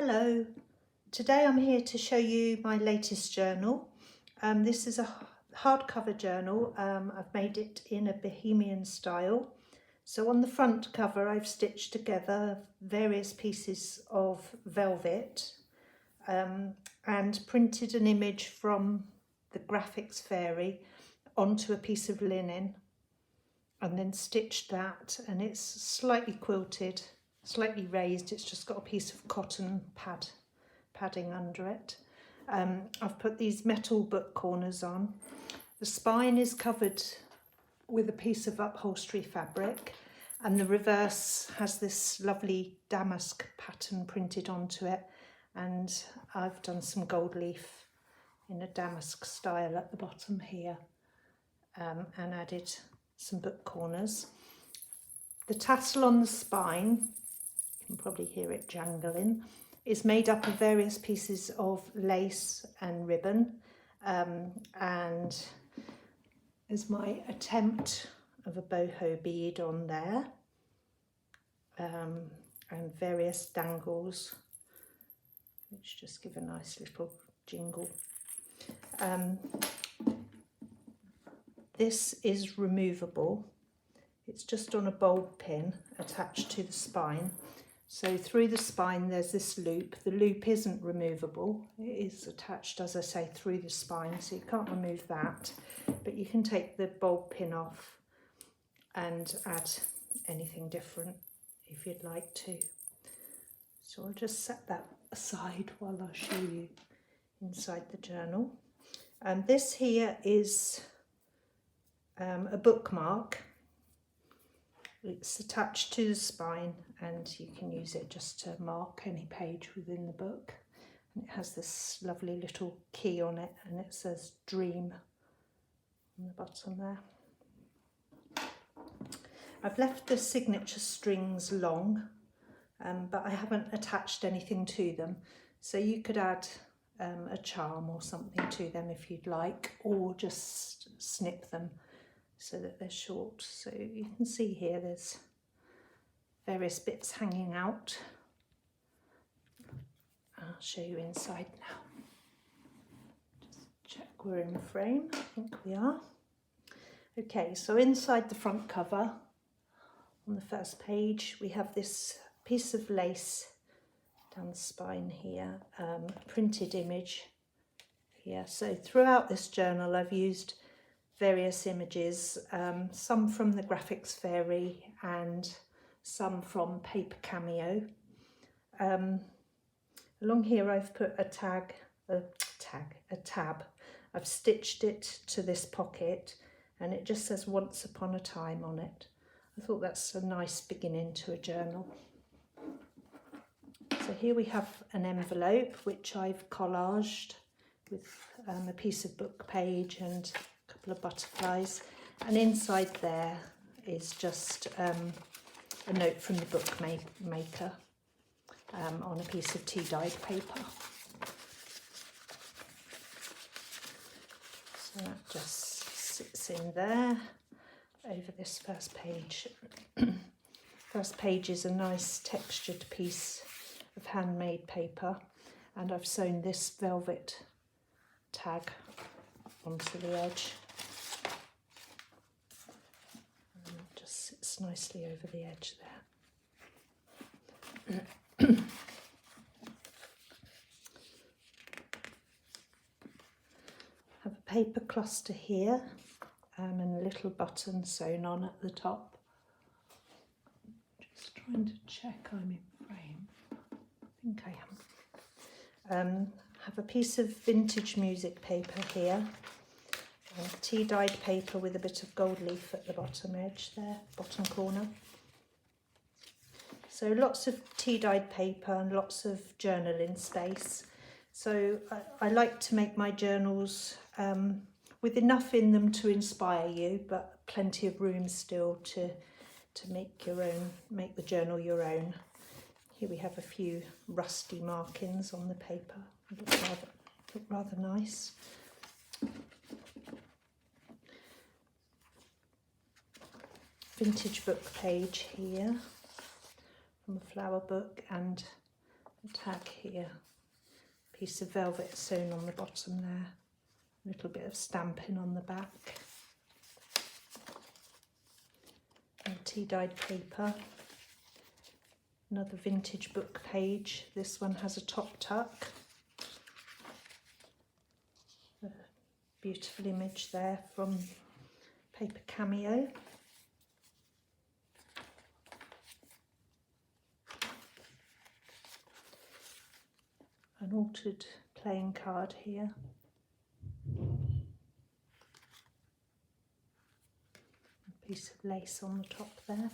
Hello, today I'm here to show you my latest journal. This is a hardcover journal. I've made it in a Bohemian style. So on the front cover I've stitched together various pieces of velvet and printed an image from the graphics fairy onto a piece of linen and then stitched that, and it's slightly quilted, slightly raised. It's just got a piece of cotton padding under it. I've put these metal book corners on. The spine is covered with a piece of upholstery fabric, and the reverse has this lovely damask pattern printed onto it, and I've done some gold leaf in a damask style at the bottom here, and added some book corners. The tassel on the spine, you can probably hear it jangling, is made up of various pieces of lace and ribbon, and there's my attempt of a boho bead on there, and various dangles which just give a nice little jingle. This is removable. It's just on a bulb pin attached to the spine. So through the spine there's this loop. The loop isn't removable. It is attached, as I say, through the spine, so you can't remove that. But you can take the bulb pin off and add anything different if you'd like to. So I'll just set that aside while I show you inside the journal. And this here is a bookmark. It's attached to the spine and you can use it just to mark any page within the book. And it has this lovely little key on it, and it says Dream on the bottom there. I've left the signature strings long, but I haven't attached anything to them. So you could add a charm or something to them if you'd like, or just snip them so that they're short. So you can see here there's various bits hanging out. I'll show you inside now. Just check we're in frame. I think we are. Okay, so inside the front cover, on the first page, we have this piece of lace down the spine here, a printed image here. So throughout this journal I've used various images, some from the graphics fairy and some from Paper Cameo. Along here I've put a tab. I've stitched it to this pocket and it just says Once Upon a Time on it. I thought that's a nice beginning to a journal. So here we have an envelope which I've collaged with a piece of book page and a couple of butterflies, and inside there is just a note from the bookmaker on a piece of tea-dyed paper. So that just sits in there over this first page. First page is a nice textured piece of handmade paper, and I've sewn this velvet tag onto the edge. And it just sits nicely over the edge there. Have a paper cluster here, and a little button sewn on at the top. Just trying to check I'm in frame. I think I am. Have a piece of vintage music paper here, and tea-dyed paper with a bit of gold leaf at the bottom edge there, bottom corner. So lots of tea-dyed paper and lots of journaling space. So I like to make my journals with enough in them to inspire you, but plenty of room still to make the journal your own. Here we have a few rusty markings on the paper. Look rather nice. Vintage book page here from a flower book, and a tag here, piece of velvet sewn on the bottom there, a little bit of stamping on the back, and tea-dyed paper, another vintage book page. This one has a top tuck, a beautiful image there from Paper Cameo. An altered playing card here. A piece of lace on the top there.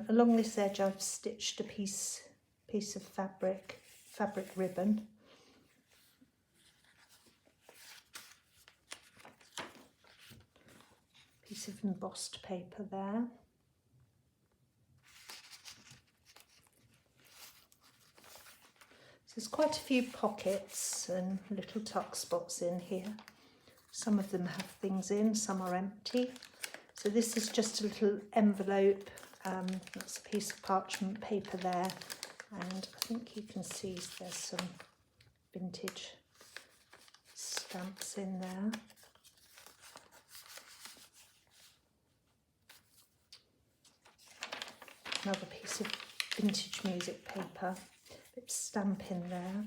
Along this edge I've stitched a piece of fabric ribbon. Piece of embossed paper there. So there's quite a few pockets and little tuck spots in here. Some of them have things in, some are empty. So this is just a little envelope. That's a piece of parchment paper there, and I think you can see there's some vintage stamps in there. Another piece of vintage music paper, bit of stamp in there.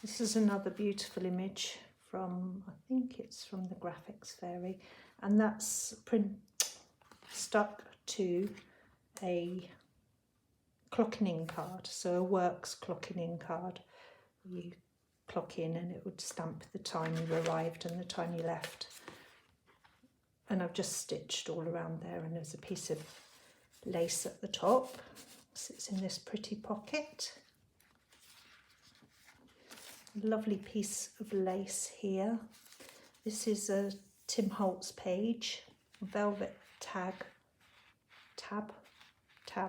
This is another beautiful image from, I think it's from the Graphics Fairy, and that's stuck to a clocking in card, so a works clocking in card. You clock in and it would stamp the time you arrived and the time you left. And I've just stitched all around there, and there's a piece of lace at the top, sits in this pretty pocket. A lovely piece of lace here. This is a Tim Holtz page, velvet tab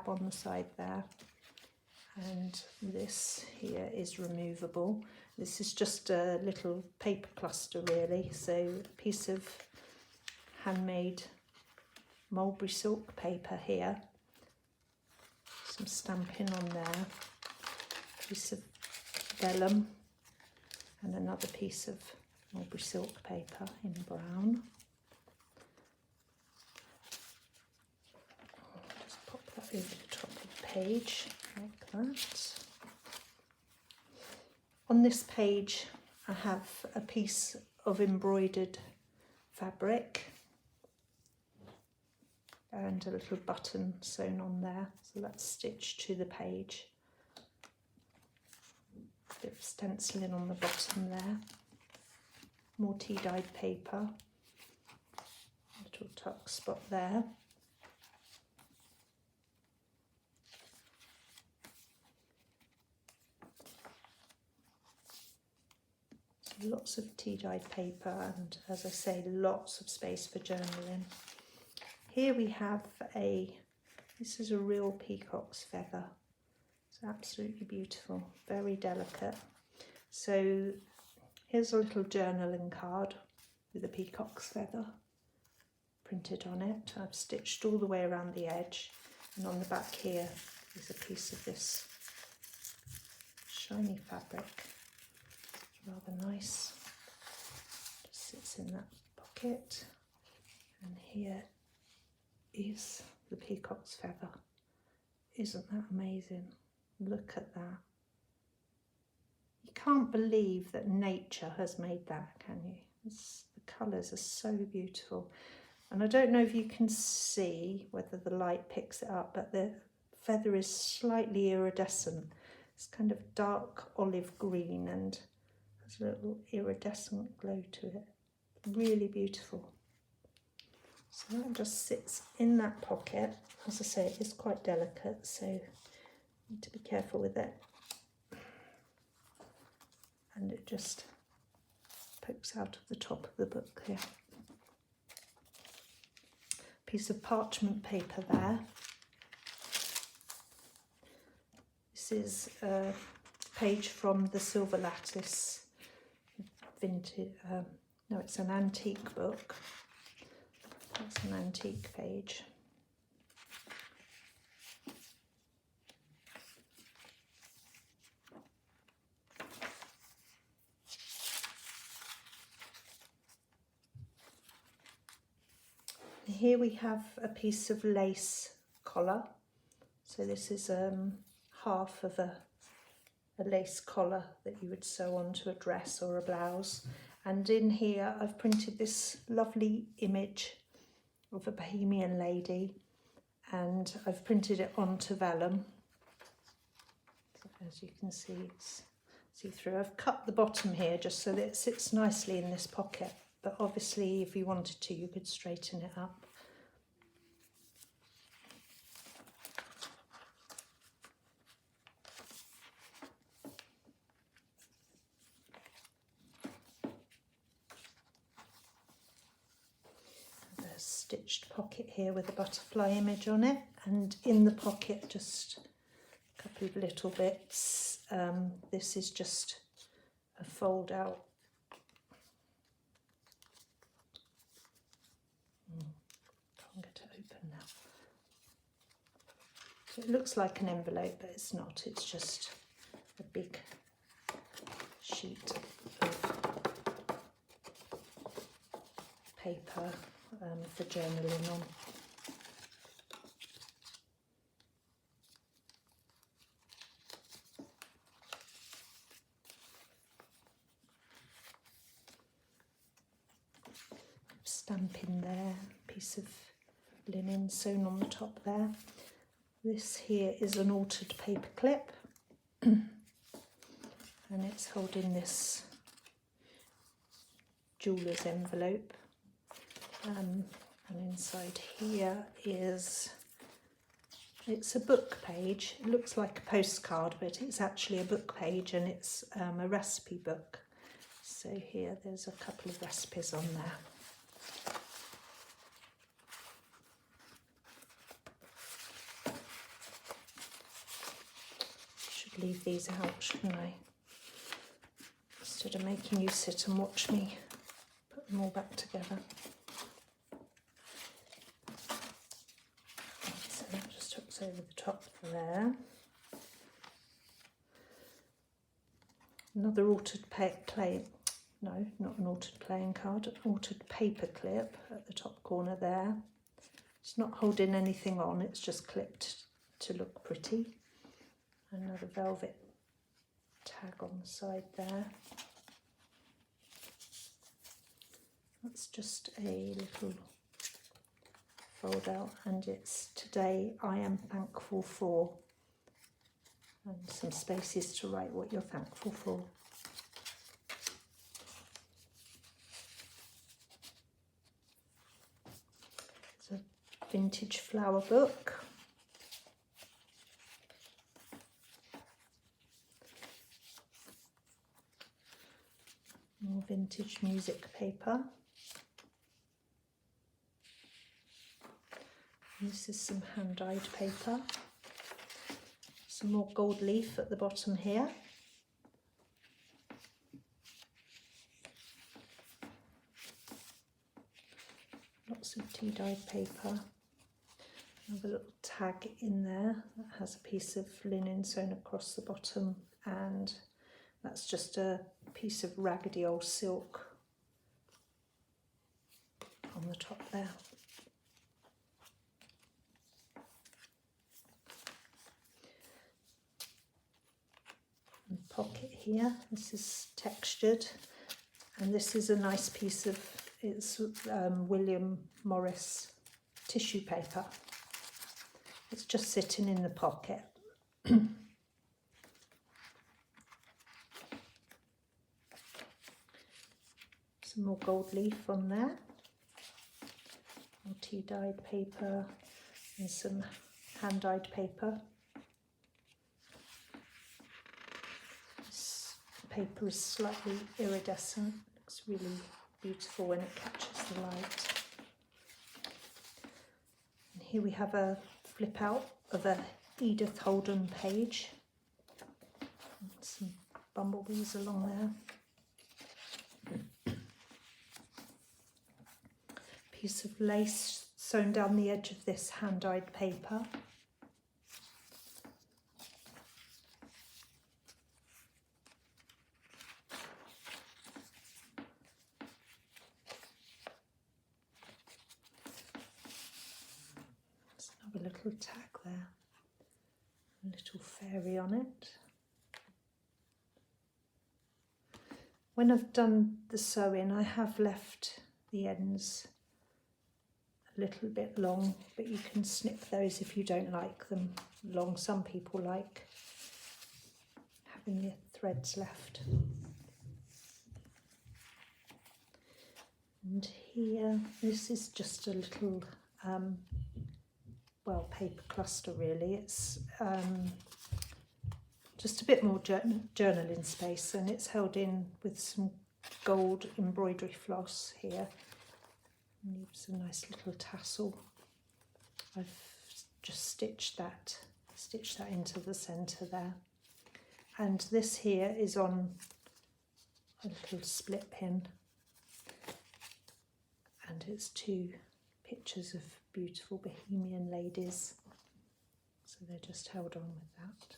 on the side there, and this here is removable. This is just a little paper cluster really, so a piece of handmade mulberry silk paper here, some stamping on there, piece of vellum, and another piece of mulberry silk paper in brown. Just pop that over the top of the page like that. On this page I have a piece of embroidered fabric and a little button sewn on there, so that's stitched to the page. A bit of stenciling on the bottom there, more tea-dyed paper, little tuck spot there. So lots of tea-dyed paper and, as I say, lots of space for journaling. Here we have this is a real peacock's feather. It's absolutely beautiful, very delicate. So here's a little journaling card with a peacock's feather printed on it. I've stitched all the way around the edge, and on the back here is a piece of this shiny fabric. It's rather nice. Just sits in that pocket, and here is the peacock's feather. Isn't that amazing? Look at that. You can't believe that nature has made that, can you? The colours are so beautiful. And I don't know if you can see whether the light picks it up, but the feather is slightly iridescent. It's kind of dark olive green and has a little iridescent glow to it. Really beautiful. So that just sits in that pocket. As I say, it is quite delicate, so you need to be careful with it. And it just pokes out of the top of the book here. Piece of parchment paper there. This is a page from the Silver Lattice vintage, no, it's an antique book. That's an antique page. Here we have a piece of lace collar. So this is half of a lace collar that you would sew onto a dress or a blouse. And in here I've printed this lovely image of a Bohemian lady, and I've printed it onto vellum. So as you can see, it's see-through. I've cut the bottom here just so that it sits nicely in this pocket, but obviously if you wanted to you could straighten it up. Stitched pocket here with a butterfly image on it, and in the pocket just a couple of little bits. This is just a fold out. Can't get it open now. So it looks like an envelope, but it's not. It's just a big sheet of paper for journaling on. Stamp in there, piece of linen sewn on the top there. This here is an altered paper clip, and it's holding this jeweller's envelope. And inside here it's a book page. It looks like a postcard, but it's actually a book page, and it's a recipe book. So here there's a couple of recipes on there. Should leave these out, shouldn't I? Instead of making you sit and watch me put them all back together. So that just hooks over the top there. Another altered no, not an altered playing card, an altered paper clip at the top corner there. It's not holding anything on, it's just clipped to look pretty. Another velvet tag on the side there. That's just a little fold out, and it's "Today I am thankful for," and some spaces to write what you're thankful for. It's a vintage flower book. More vintage music paper. This is some hand-dyed paper. Some more gold leaf at the bottom here. Lots of tea-dyed paper. Another little tag in there that has a piece of linen sewn across the bottom, and that's just a piece of raggedy old silk on the top there. And pocket here, this is textured, and this is a nice piece of, it's William Morris tissue paper. It's just sitting in the pocket. Some more gold leaf on there, more tea-dyed paper and some hand-dyed paper. This paper is slightly iridescent, looks really beautiful when it catches the light. And here we have a flip out of a Edith Holden page, and some bumblebees along there. piece of lace sewn down the edge of this hand-dyed paper. There's another little tag there, a little fairy on it. When I've done the sewing, I have left the ends a little bit long, but you can snip those if you don't like them long. Some people like having the threads left. And here, this is just a little, well, paper cluster really. It's just a bit more journaling space, and it's held in with some gold embroidery floss here. Leaves a nice little tassel. I've just stitched that into the centre there. And this here is on a little split pin, and it's 2 pictures of beautiful Bohemian ladies. So they're just held on with that.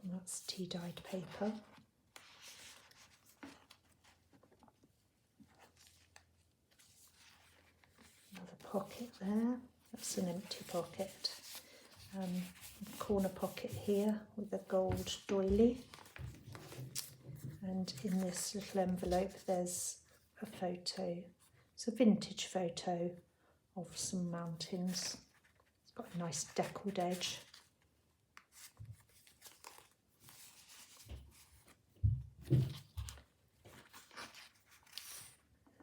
And that's tea-dyed paper. Another pocket there, that's an empty pocket. Corner pocket here with a gold doily. And in this little envelope there's a photo. It's a vintage photo of some mountains. It's got a nice deckled edge.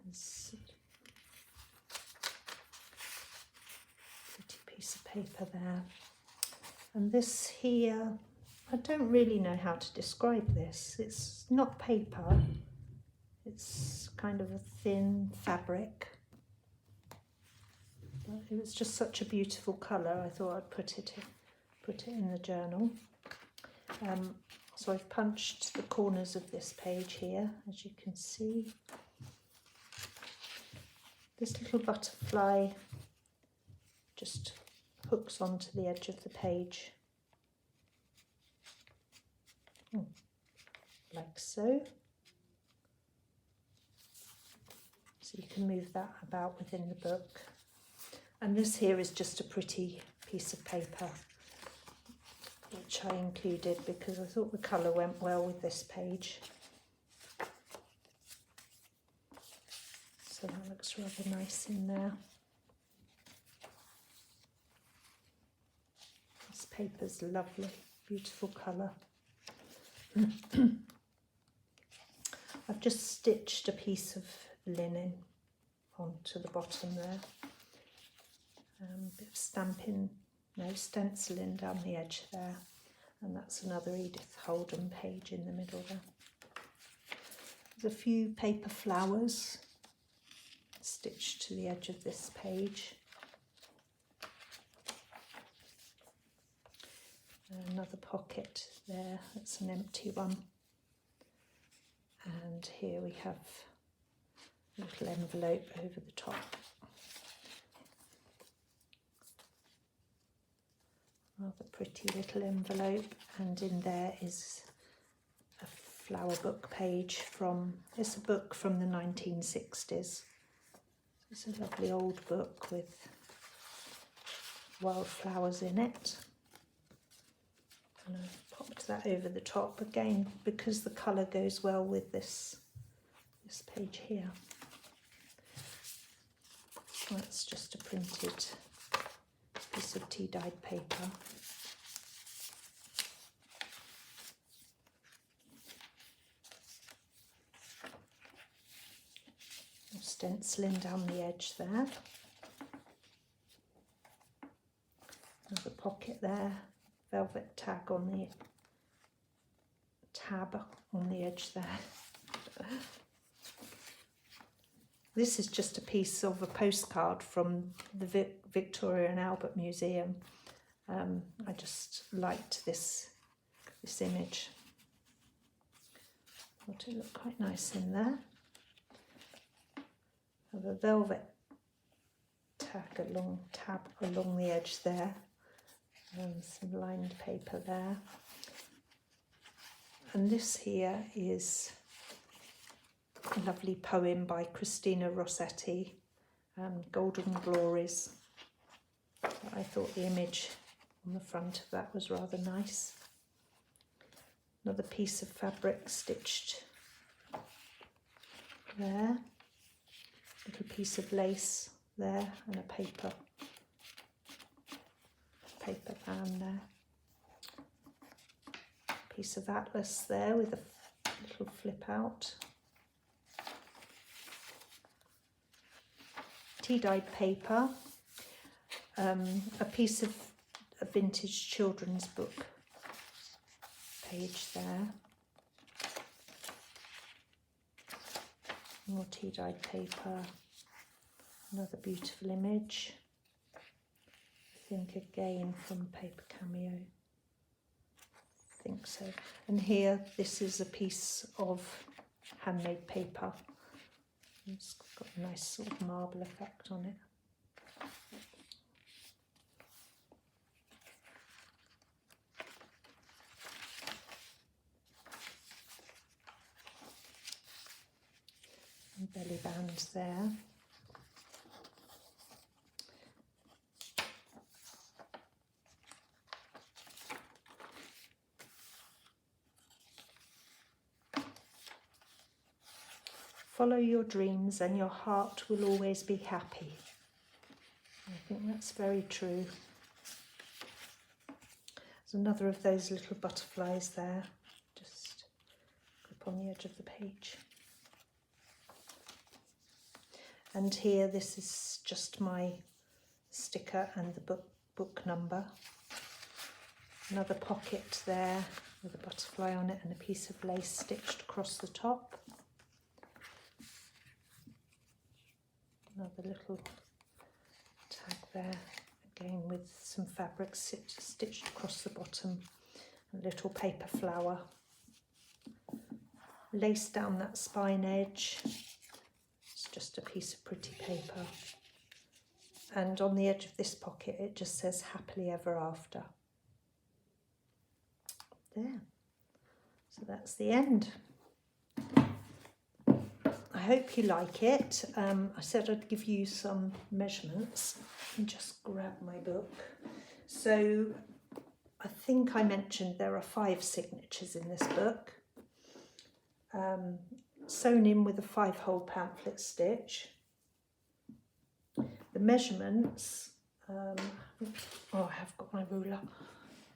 There's a pretty piece of paper there. And this here, I don't really know how to describe this. It's not paper, it's kind of a thin fabric. But it was just such a beautiful colour, I thought I'd put it in the journal. So I've punched the corners of this page here, as you can see. This little butterfly just hooks onto the edge of the page, like so. So you can move that about within the book. And this here is just a pretty piece of paper, which I included because I thought the colour went well with this page. So that looks rather nice in there. This paper's lovely, beautiful colour. I've just stitched a piece of linen onto the bottom there. Bit of stenciling down the edge there. And that's another Edith Holden page in the middle there. There's a few paper flowers stitched to the edge of this page. Another pocket there, that's an empty one. And here we have a little envelope over the top. Rather pretty little envelope, and in there is a flower book page from, it's a book from the 1960s. It's a lovely old book with wildflowers in it. And I've popped that over the top again because the colour goes well with this page here. That's just a printed piece of tea-dyed paper. Stenciling down the edge there. Another pocket there, velvet tab on the edge there. This is just a piece of a postcard from the Victoria and Albert Museum. I just liked this image. Thought it looked quite nice in there. have a velvet tab along the edge there, and some lined paper there. And this here is a lovely poem by Christina Rossetti, Golden Glories. I thought the image on the front of that was rather nice. Another piece of fabric stitched there, little piece of lace there, and a paper fan there. Piece of atlas there with a little flip out. Tea-dyed paper, a piece of a vintage children's book page there. More tea-dyed paper, another beautiful image. I think again from Paper Cameo. I think so. And here, this is a piece of handmade paper. It's got a nice sort of marble effect on it. And belly bands there. Follow your dreams and your heart will always be happy. I think that's very true. There's another of those little butterflies there, just up on the edge of the page. And here, this is just my sticker and the book number. Another pocket there with a butterfly on it and a piece of lace stitched across the top. Another little tag there, again with some fabric stitched across the bottom, a little paper flower. Lace down that spine edge, it's just a piece of pretty paper. And on the edge of this pocket it just says happily ever after. There, so that's the end. I hope you like it. I said I'd give you some measurements. Let me just grab my book. So I think I mentioned there are 5 signatures in this book, sewn in with a 5-hole pamphlet stitch. The measurements, I have got my ruler.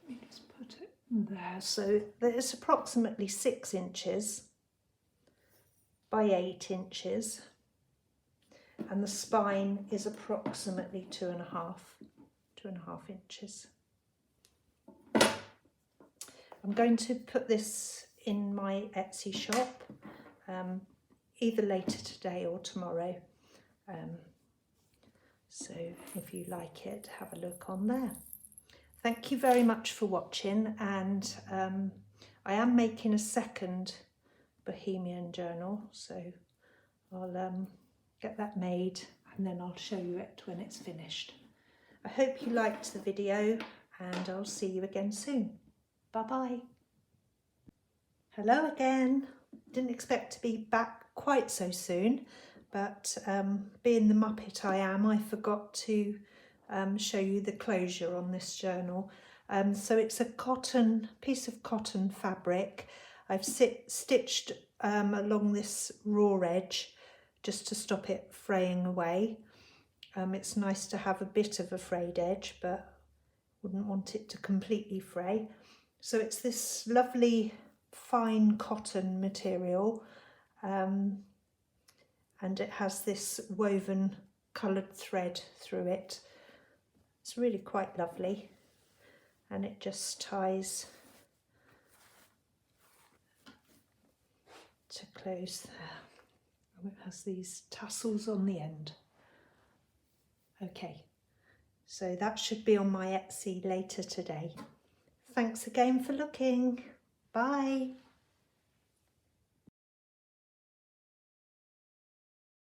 Let me just put it there. So it's approximately 6 inches by 8 inches, and the spine is approximately 2.5 inches. I'm going to put this in my Etsy shop, either later today or tomorrow. So if you like it, have a look on there. Thank you very much for watching, and I am making a second Bohemian journal, so I'll get that made and then I'll show you it when it's finished. I hope you liked the video, and I'll see you again soon. Bye bye. Hello again. Didn't expect to be back quite so soon, but being the Muppet I am, I forgot to show you the closure on this journal. So it's a piece of cotton fabric. I've stitched along this raw edge just to stop it fraying away. It's nice to have a bit of a frayed edge, but wouldn't want it to completely fray. So it's this lovely fine cotton material, and it has this woven coloured thread through it. It's really quite lovely, and it just ties to close there. Oh, it has these tassels on the end. Okay, so that should be on my Etsy later today. Thanks again for looking. Bye.